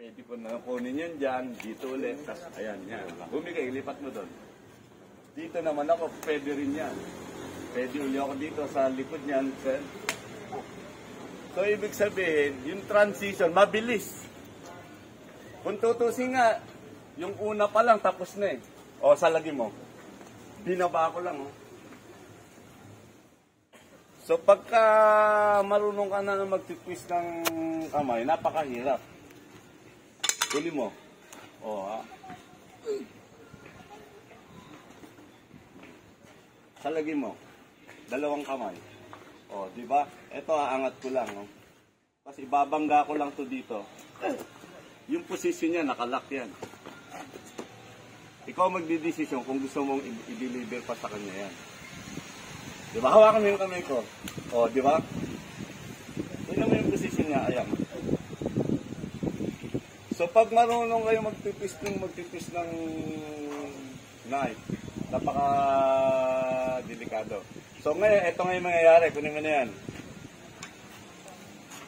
Pwede ko na kunin yun dyan, dito ulit. Tapos, ayan, yan. Bumigay, lipat mo doon. Dito naman ako, pwede rin yan. Pwede uli ako dito sa likod niyan. So, ibig sabihin, yung transition, mabilis. Kung tutusin nga, yung una pa lang, tapos na eh. O, salagi mo. Binaba ko lang, oh. So, pagka marunong ka na mag-twist ng kamay, napakahirap. Huli mo. O, ha. Salagi mo. Dalawang kamay. O, di ba? Ito, aangat ko lang, no? Kasi ibabangga ko lang to dito. Yung position niya, nakalock yan. Ikaw magdidesisyon kung gusto mong i-deliver pa sa kanya yan. Di ba? Hawakan mo yung kamay ko. O, di ba? Tignan mo yung position niya. Ayan. So, pag marunong kayo magtitwist ng knife, napaka-delikado. So, ngayon, ito nga yung mangyayari. Kunin mo na yan.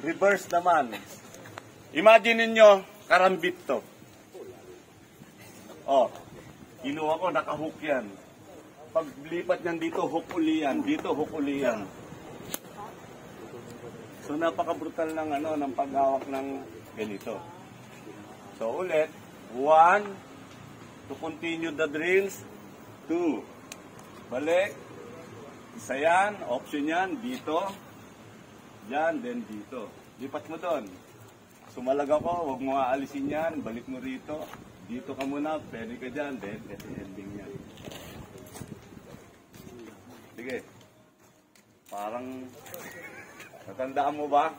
Reverse naman. Imagine niyo karambit to. O, kinuha ko, nakahook yan. Pag lipat niyan dito, hook uli yan. Dito, hook uli yan. So, napaka-brutal ng, ng paghawak ng ganito. So, ulit. 1, to continue the drills. 2, balik. Isa yan, option yan, dito. Yan, then dito. Lipat mo doon. Sumalag ako, huwag mo aalisin yan. Balik mo rito. Dito ka muna, pwede ka dyan. Then, ito ending yan. Sige. Parang, natandaan mo ba?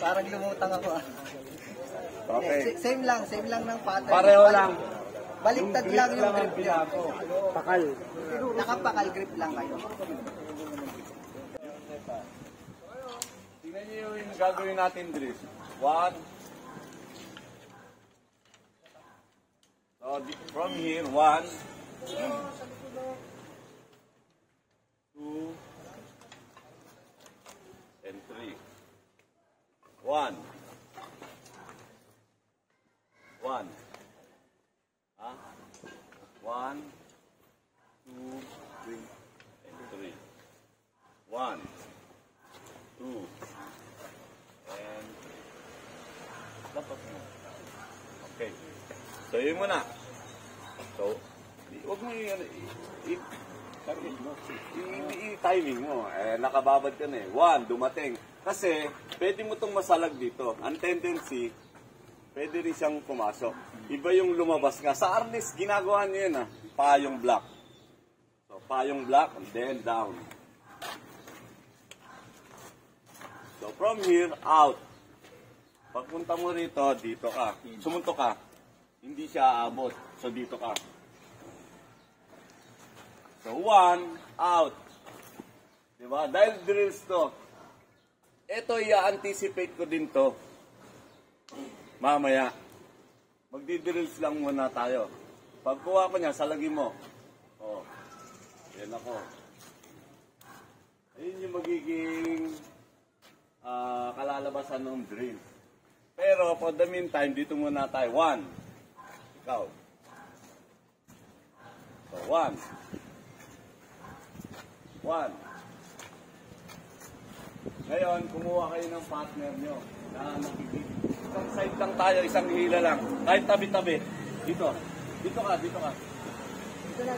Parang lumutang ako. Okay. Same lang ng pattern. Pareho lang. Baliktad lang yung grip niya. Pakal. Nakapakal grip lang kayo. Tingnan niyo yung gagawin natin, Dris. 1. So, from here, 1. 2. And 3. 1. 1. 1, 2, 3, and 3. 1, 2, and dapat mo. Okay. So, yun muna. So, huwag mo i-timing mo. Nakababad ka na eh. 1, dumating. Kasi, pwede mo itong masalag dito. Ang tendency, pwede rin siyang pumasok. Iba yung lumabas nga. Sa arnis, ginagawa niyo yun, payong block. So, payong block, and then down. So, from here, out. Pagpunta mo rito, dito ka. Sumunto ka. Hindi siya aabot. So, dito ka. So, 1, out. Diba? Dahil drills to. Ito, i-anticipate ko din to. Mamaya. Magdi-drills lang muna tayo. Pagkuha ko niya, salagi mo. O. Yan ako. Ayun yung magiging kalalabasan ng drill. Pero for the meantime, dito muna tayo. 1. Ikaw. So, 1. 1. Ngayon, kumuha kayo ng partner nyo na nakikita. Isang side lang tayo, isang hila lang. Kahit tabi-tabi. Dito. Dito ka, dito ka. Dito na.